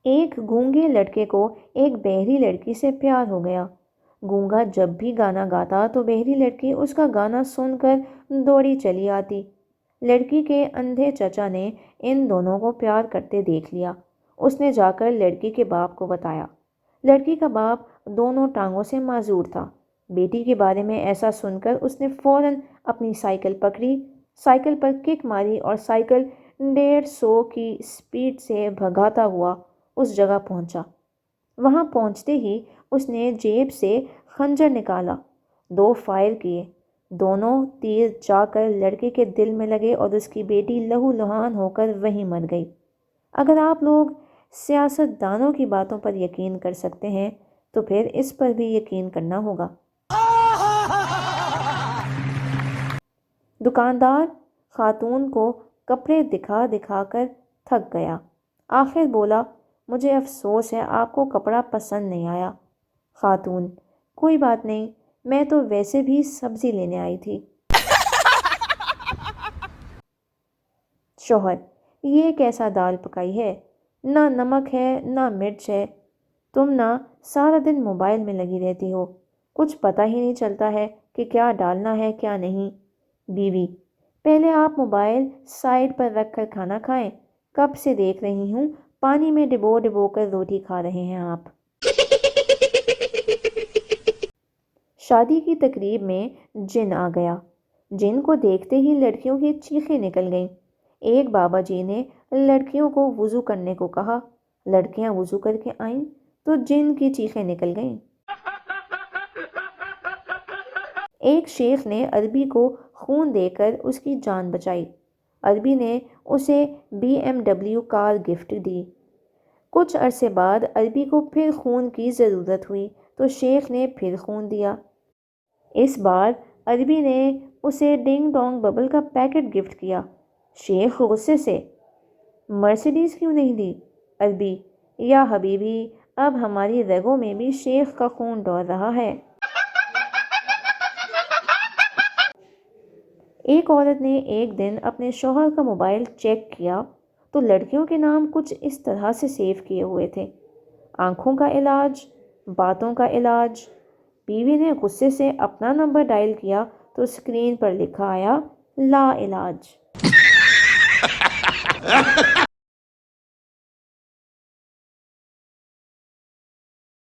ایک گونگے لڑکے کو ایک بہری لڑکی سے پیار ہو گیا۔ گونگا جب بھی گانا گاتا تو بہری لڑکی اس کا گانا سن کر دوڑی چلی آتی۔ لڑکی کے اندھے چچا نے ان دونوں کو پیار کرتے دیکھ لیا۔ اس نے جا کر لڑکی کے باپ کو بتایا۔ لڑکی کا باپ دونوں ٹانگوں سے معذور تھا۔ بیٹی کے بارے میں ایسا سن کر اس نے فوراً اپنی سائیکل پکڑی، سائیکل پر کک ماری اور سائیکل 150 کی سپیڈ سے بھگاتا ہوا اس جگہ پہنچا۔ وہاں پہنچتے ہی اس نے جیب سے خنجر نکالا، 2 فائر کیے۔ دونوں تیر جا کر لڑکے کے دل میں لگے اور اس کی بیٹی لہو لہان ہو کر وہیں مر گئی۔ اگر آپ لوگ سیاست دانوں کی باتوں پر یقین کر سکتے ہیں تو پھر اس پر بھی یقین کرنا ہوگا۔ دکاندار خاتون کو کپڑے دکھا دکھا کر تھک گیا۔ آخر بولا، مجھے افسوس ہے آپ کو کپڑا پسند نہیں آیا۔ خاتون، کوئی بات نہیں، میں تو ویسے بھی سبزی لینے آئی تھی۔ شوہر، یہ کیسا دال پکائی ہے؟ نہ نمک ہے نہ مرچ ہے۔ تم نہ سارا دن موبائل میں لگی رہتی ہو، کچھ پتہ ہی نہیں چلتا ہے کہ کیا ڈالنا ہے کیا نہیں۔ بیوی، پہلے آپ موبائل سائیڈ پر رکھ کر کھانا کھائیں، کب سے دیکھ رہی ہوں پانی میں ڈبو ڈبو کر روٹی کھا رہے ہیں آپ۔ شادی کی تقریب میں جن آ گیا۔ جن کو دیکھتے ہی لڑکیوں کی چیخیں نکل گئیں۔ ایک بابا جی نے لڑکیوں کو وضو کرنے کو کہا۔ لڑکیاں وضو کر کے آئیں تو جن کی چیخیں نکل گئیں۔ ایک شیخ نے عربی کو خون دے کر اس کی جان بچائی۔ عربی نے اسے BMW کار گفٹ دی۔ کچھ عرصے بعد عربی کو پھر خون کی ضرورت ہوئی تو شیخ نے پھر خون دیا۔ اس بار عربی نے اسے ڈنگ ڈونگ ببل کا پیکٹ گفٹ کیا۔ شیخ غصے سے، مرسیڈیز کیوں نہیں دی؟ عربی، یا حبیبی، اب ہماری رگوں میں بھی شیخ کا خون دوڑ رہا ہے۔ ایک عورت نے ایک دن اپنے شوہر کا موبائل چیک کیا تو لڑکیوں کے نام کچھ اس طرح سے سیو کیے ہوئے تھے: آنکھوں کا علاج، باتوں کا علاج۔ بیوی نے غصے سے اپنا نمبر ڈائل کیا تو اسکرین پر لکھا آیا: لا علاج۔